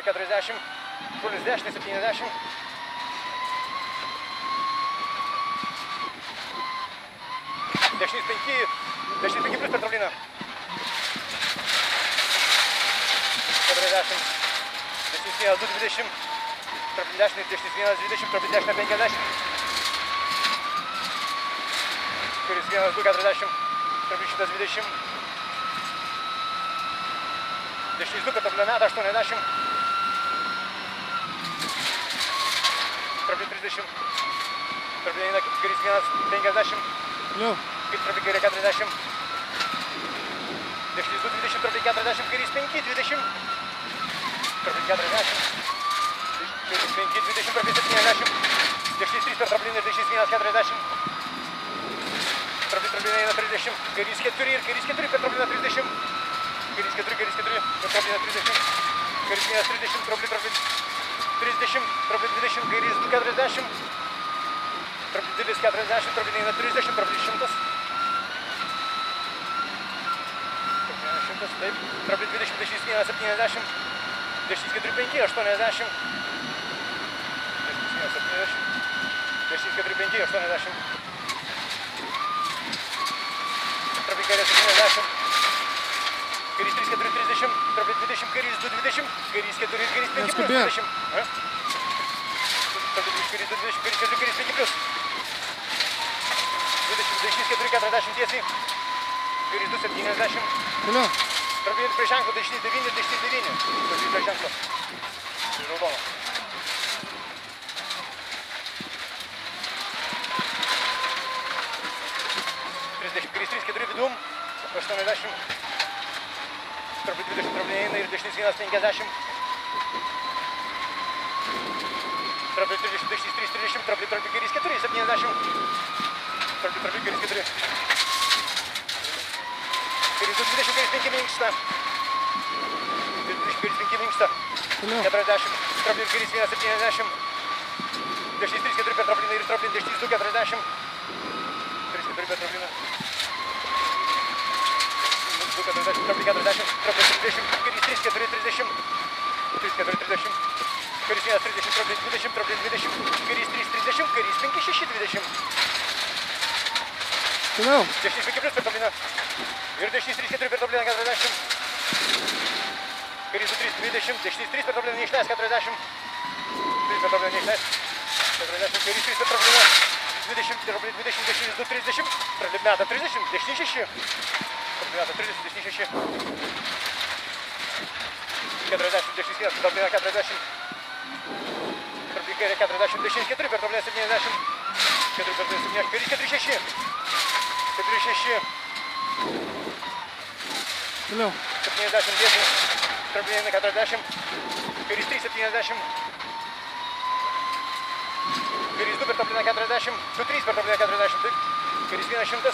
40, šulis dešinį 70. Dešinys 5 plus per trabliną. 40. Dešinys 1, 2, 20. Trablin dešinį, dešinys 1, 20, trablin dešinę 50. Kuris 1, 2, 40. Trablin 120. Dešinys 2 per trabliną metą 80. Trablin 30. Trablin eina kuris 1, 50. Jo. Kaip trablin kairė 40. Dešinys 2, 20, trablin 40, kairys 5, 20. Trablin 40. Kairys 5, 20, trablin 70. Dešinys 3 per trabliną ir dešinys 1, 40. Trablin eina 30. Kairys 4 ir kairys 4 per trabliną 30. Kairys 4 per trabliną 30. Kairys 1, 30, trablin 30. Trablin 20, kairys 2, 40. Trablin didelis 40, trablin eina 30, trablin 100. Taip, trablin 20, dešinys 1, 70. Dešinys 4, 5, 80. Dešinys 1, 70. Dešinys 4, 5, 80. Trablin kairė 70. Kairys 3, 4, 30. Trablin 20, kairys 2, 20. Kairys 4 ir kairys 5 plus 20. Trablin 20, kairys 2, 20, kairys 4, kairys 5 plus. 20, dešinys 4, 40 tiesiai. Kairys 2, 70. Toliau. Trablin prie ženklo, dešinys 9, dešinys 9. Pažiūrėjau prie ženklo. Prie raudono. 30, kairys 3, 4 vidum. 80. Trablin 20, trablin eina ir dešinys 1, 50. Trablin 30, dešinys 3, 30. Trablin kairys 4, 70. Trablin kairys 4. Kairys 2, 20, kairys 5 minkšta. 20, kairys 5 minkšta. 40. Trablin kairys 1, 70. Dešinys 3, 4 per trabliną ir trablin dešinys 2, 40. 3, 4 per trabliną. 2, 40, trablin 40, trablin 30, kairys 3, 4, 30. 3, 4, 30. Kairys 1, 30, trablin 20, trablin 20. Kairys 3, 30, kairys 5, 6, 20. Toliau. Dešinys 5 plus per trabliną. Ir dešinys 3, 4 per trabliną 40. Kairys 2, 3, 20. Dešinys 3 per trabliną neišleis 40. 3 per trabliną neišleis 40. Kairys 3 per trabliną 20. Trablin 20, dešinys 2, 30. Trablin metą 30, dešinys 6. Trablin metą 30, dešinys 6. 40, dešinys 1, trabliną 40. Trablin kairė 40, dešinys 4 per trabliną 70. 4 per trabliną 70. Kairys 4, 6. 4, 6. Toliau. 70 tiesiai. Trablin eina 40. Kairys 3, 70. Kairys 2 per trabliną 40. 2, 3 per trabliną 40. Taip. Kairys 1, 100.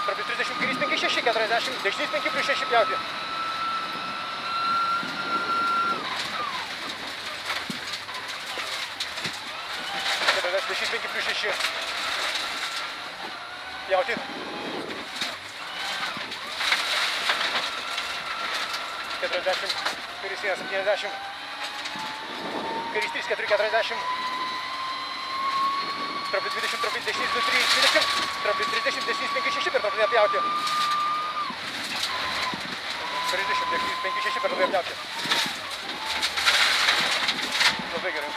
Trablin 30, kairys 5, 6, 40. Dešinys 5 plus 6 pjauti. 40, dešinys 5 plus 6. Pjauti. 40, kairys 1, 70. Kairys 3, 4, 40. Trablin 20, trablin dešinys 2, 3, 20. Trablin 30, dešinys 5, 6 per trabliną pjauti. 30, dešinys 5, 6 per trabliną pjauti. Labai gerai.